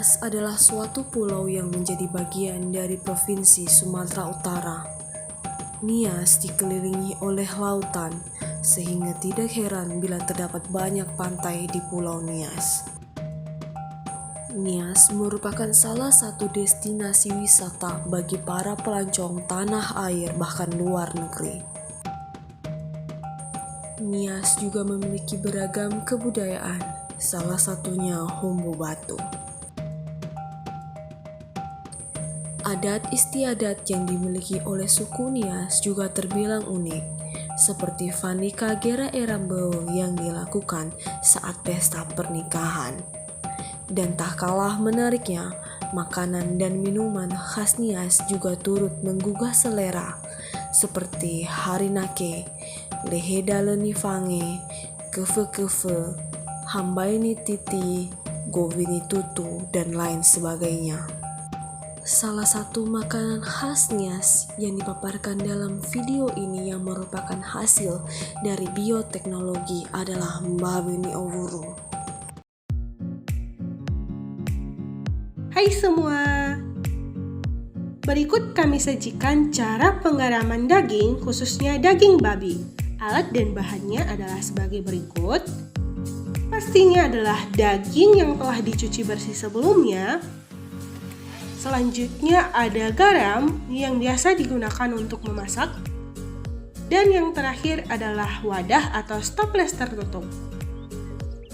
Nias adalah suatu pulau yang menjadi bagian dari Provinsi Sumatera Utara. Nias dikelilingi oleh lautan, sehingga tidak heran bila terdapat banyak pantai di Pulau Nias. Nias merupakan salah satu destinasi wisata bagi para pelancong tanah air bahkan luar negeri. Nias juga memiliki beragam kebudayaan, salah satunya Hombo Batu. Adat istiadat yang dimiliki oleh suku Nias juga terbilang unik, seperti Vanika Gera Erambeo yang dilakukan saat pesta pernikahan. Dan tak kalah menariknya, makanan dan minuman khas Nias juga turut menggugah selera, seperti harinake, leheda lenifange, kefe-kefe, hambaini titi, govini tutu, dan lain sebagainya. Salah satu makanan khas Nias yang dipaparkan dalam video ini yang merupakan hasil dari bioteknologi adalah mbabini owuru. Hai semua, berikut kami sajikan cara penggaraman daging, khususnya daging babi. Alat dan bahannya adalah sebagai berikut. Pastinya adalah daging yang telah dicuci bersih sebelumnya. Selanjutnya ada garam yang biasa digunakan untuk memasak. Dan yang terakhir adalah wadah atau stoples tertutup.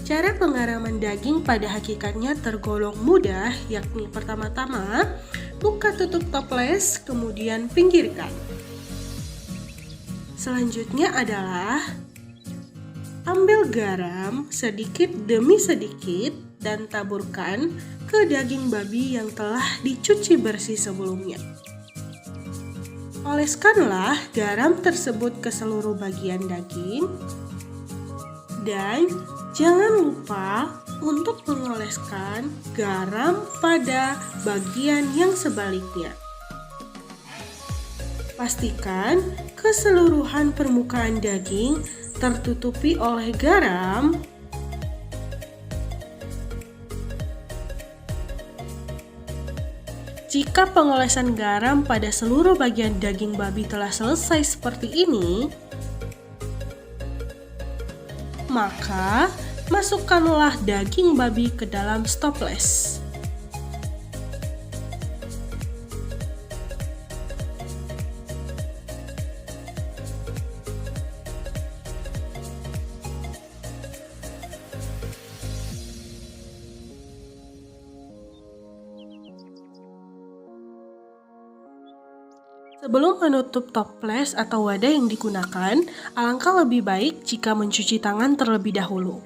Cara penggaraman daging pada hakikatnya tergolong mudah, yakni pertama-tama buka tutup toples, kemudian pinggirkan. Selanjutnya adalah ambil garam sedikit demi sedikit dan taburkan ke daging babi yang telah dicuci bersih sebelumnya. Oleskanlah garam tersebut ke seluruh bagian daging dan jangan lupa untuk mengoleskan garam pada bagian yang sebaliknya. Pastikan keseluruhan permukaan daging tertutupi oleh garam. Jika pengolesan garam pada seluruh bagian daging babi telah selesai seperti ini, maka masukkanlah daging babi ke dalam stoples. Sebelum menutup toples atau wadah yang digunakan, alangkah lebih baik jika mencuci tangan terlebih dahulu.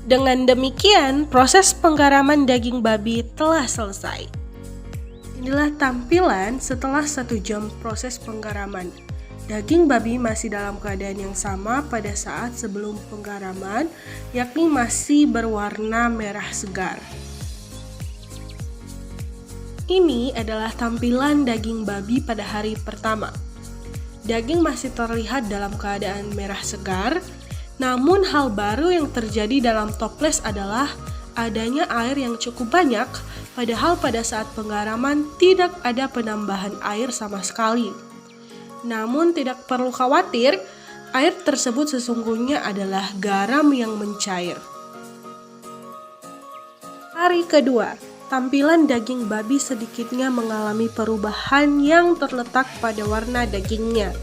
Dengan demikian, proses penggaraman daging babi telah selesai. Inilah tampilan setelah 1 jam proses penggaraman. Daging babi masih dalam keadaan yang sama pada saat sebelum penggaraman, yakni masih berwarna merah segar. Ini adalah tampilan daging babi pada hari pertama. Daging masih terlihat dalam keadaan merah segar, namun hal baru yang terjadi dalam toples adalah adanya air yang cukup banyak, padahal pada saat penggaraman tidak ada penambahan air sama sekali. Namun tidak perlu khawatir, air tersebut sesungguhnya adalah garam yang mencair. Hari kedua, tampilan daging babi sedikitnya mengalami perubahan yang terletak pada warna dagingnya.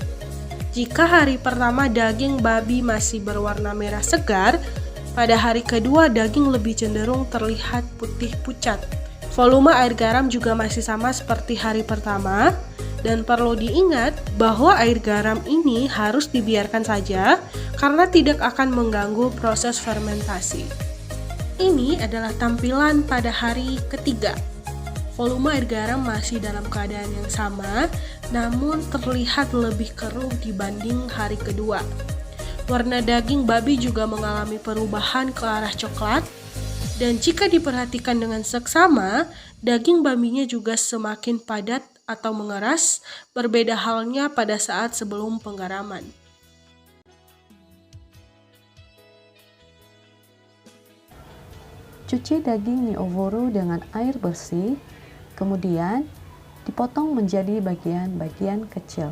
Jika hari pertama daging babi masih berwarna merah segar, pada hari kedua daging lebih cenderung terlihat putih pucat. Volume air garam juga masih sama seperti hari pertama. Dan perlu diingat bahwa air garam ini harus dibiarkan saja karena tidak akan mengganggu proses fermentasi. Ini adalah tampilan pada hari ketiga. Volume air garam masih dalam keadaan yang sama, namun terlihat lebih keruh dibanding hari kedua. Warna daging babi juga mengalami perubahan ke arah coklat. Dan jika diperhatikan dengan seksama, daging babinya juga semakin padat atau mengeras, berbeda halnya pada saat sebelum penggaraman. Cuci daging niowuru dengan air bersih, kemudian dipotong menjadi bagian-bagian kecil.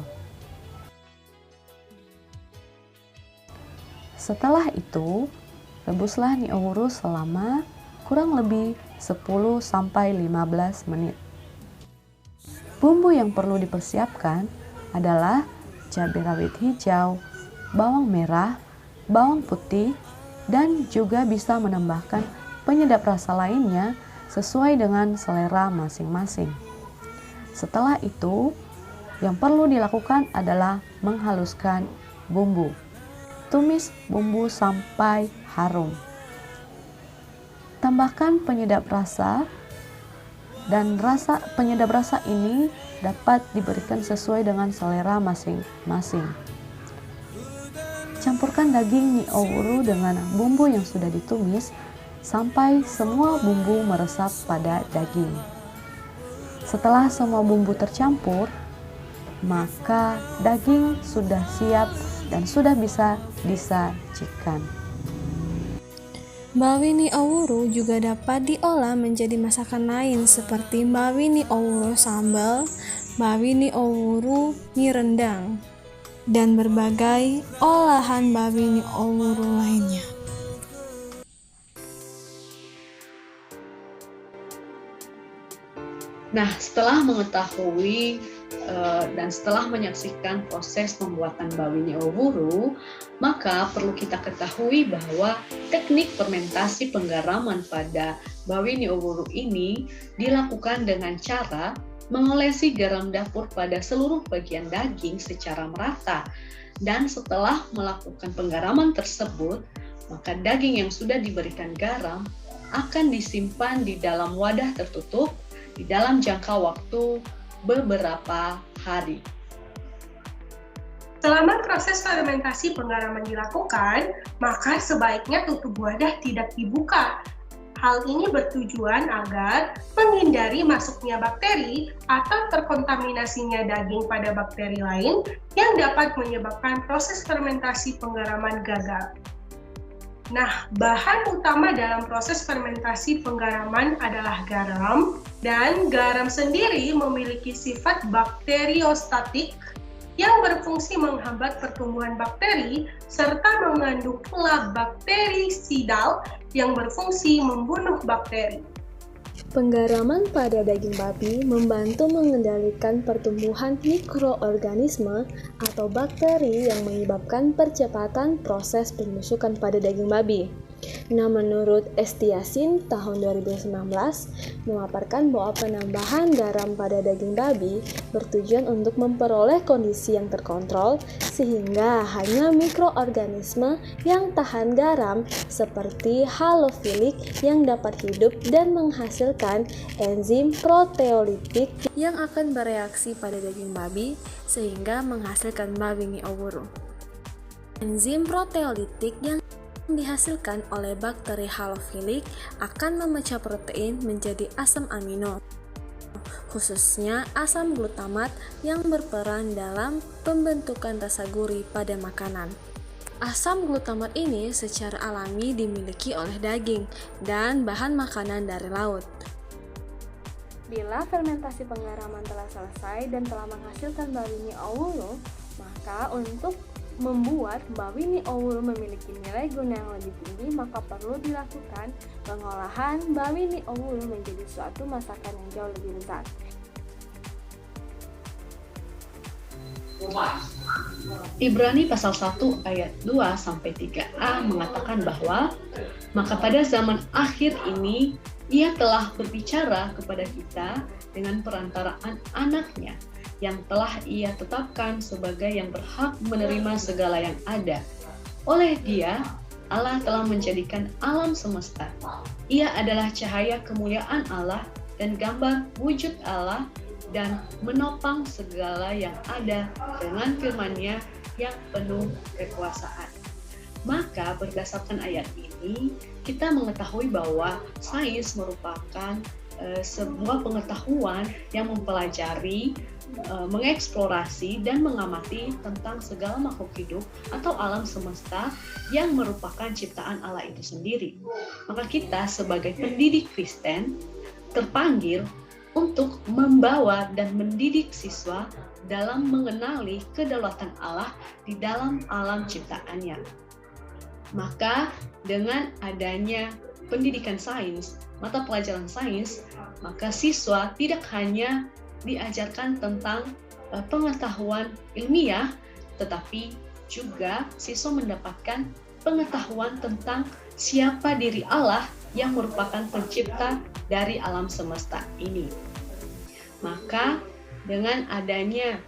Setelah itu, rebuslah niowuru selama kurang lebih 10-15 menit. Bumbu yang perlu dipersiapkan adalah cabai rawit hijau, bawang merah, bawang putih, dan juga bisa menambahkan penyedap rasa lainnya sesuai dengan selera masing-masing. Setelah itu, yang perlu dilakukan adalah menghaluskan bumbu. Tumis bumbu sampai harum. Tambahkan penyedap rasa, dan penyedap rasa ini dapat diberikan sesuai dengan selera masing-masing. Campurkan daging niowuru dengan bumbu yang sudah ditumis sampai semua bumbu meresap pada daging. Setelah semua bumbu tercampur, maka daging sudah siap dan sudah bisa disajikan. Bawi niowuru juga dapat diolah menjadi masakan lain seperti bawi niowuru sambal, bawi niowuru mie rendang, dan berbagai olahan bawi niowuru lainnya. Nah, setelah mengetahui dan setelah menyaksikan proses pembuatan bawi niowuru, maka perlu kita ketahui bahwa teknik fermentasi penggaraman pada bawi niowuru ini dilakukan dengan cara mengolesi garam dapur pada seluruh bagian daging secara merata. Dan setelah melakukan penggaraman tersebut, maka daging yang sudah diberikan garam akan disimpan di dalam wadah tertutup di dalam jangka waktu beberapa hari. Selama proses fermentasi penggaraman dilakukan, maka sebaiknya tutup wadah tidak dibuka. Hal ini bertujuan agar menghindari masuknya bakteri atau terkontaminasinya daging pada bakteri lain yang dapat menyebabkan proses fermentasi penggaraman gagal. Nah, bahan utama dalam proses fermentasi penggaraman adalah garam, dan garam sendiri memiliki sifat bakteriostatik yang berfungsi menghambat pertumbuhan bakteri serta mengandung pula bakterisidal yang berfungsi membunuh bakteri. Penggaraman pada daging babi membantu mengendalikan pertumbuhan mikroorganisme atau bakteri yang menyebabkan percepatan proses penyusukan pada daging babi. Nah, menurut Estiasin tahun 2019 memaparkan bahwa penambahan garam pada daging babi bertujuan untuk memperoleh kondisi yang terkontrol sehingga hanya mikroorganisme yang tahan garam seperti halofilik yang dapat hidup dan menghasilkan enzim proteolitik yang akan bereaksi pada daging babi sehingga menghasilkan bawi niowuru. Enzim proteolitik yang dihasilkan oleh bakteri halofilik akan memecah protein menjadi asam amino, khususnya asam glutamat yang berperan dalam pembentukan rasa gurih pada makanan. Asam glutamat ini secara alami dimiliki oleh daging dan bahan makanan dari laut. Bila fermentasi penggaraman telah selesai dan telah menghasilkan bawi niowuru, maka untuk membuat bawi niowuru memiliki nilai guna yang lebih tinggi, maka perlu dilakukan pengolahan bawi niowuru menjadi suatu masakan yang jauh lebih lezat. Ibrani pasal 1 ayat 2-3a mengatakan bahwa maka pada zaman akhir ini ia telah berbicara kepada kita dengan perantaraan anaknya yang telah ia tetapkan sebagai yang berhak menerima segala yang ada. Oleh Dia, Allah telah menjadikan alam semesta. Ia adalah cahaya kemuliaan Allah dan gambar wujud Allah dan menopang segala yang ada dengan firman-Nya yang penuh kekuasaan. Maka berdasarkan ayat ini, kita mengetahui bahwa sains merupakan sebuah pengetahuan yang mempelajari, mengeksplorasi, dan mengamati tentang segala makhluk hidup atau alam semesta yang merupakan ciptaan Allah itu sendiri. Maka kita sebagai pendidik Kristen terpanggil untuk membawa dan mendidik siswa dalam mengenali kedaulatan Allah di dalam alam ciptaannya. Maka dengan adanya pendidikan sains, mata pelajaran sains, maka siswa tidak hanya diajarkan tentang pengetahuan ilmiah, tetapi juga siswa mendapatkan pengetahuan tentang siapa diri Allah yang merupakan pencipta dari alam semesta ini. Maka dengan adanya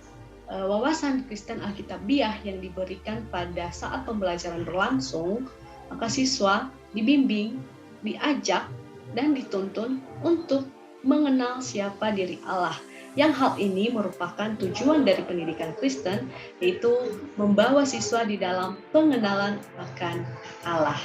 wawasan Kristen Alkitabiah yang diberikan pada saat pembelajaran berlangsung, maka siswa dibimbing, diajak, dan dituntun untuk mengenal siapa diri Allah. Yang hal ini merupakan tujuan dari pendidikan Kristen, yaitu membawa siswa di dalam pengenalan akan Allah.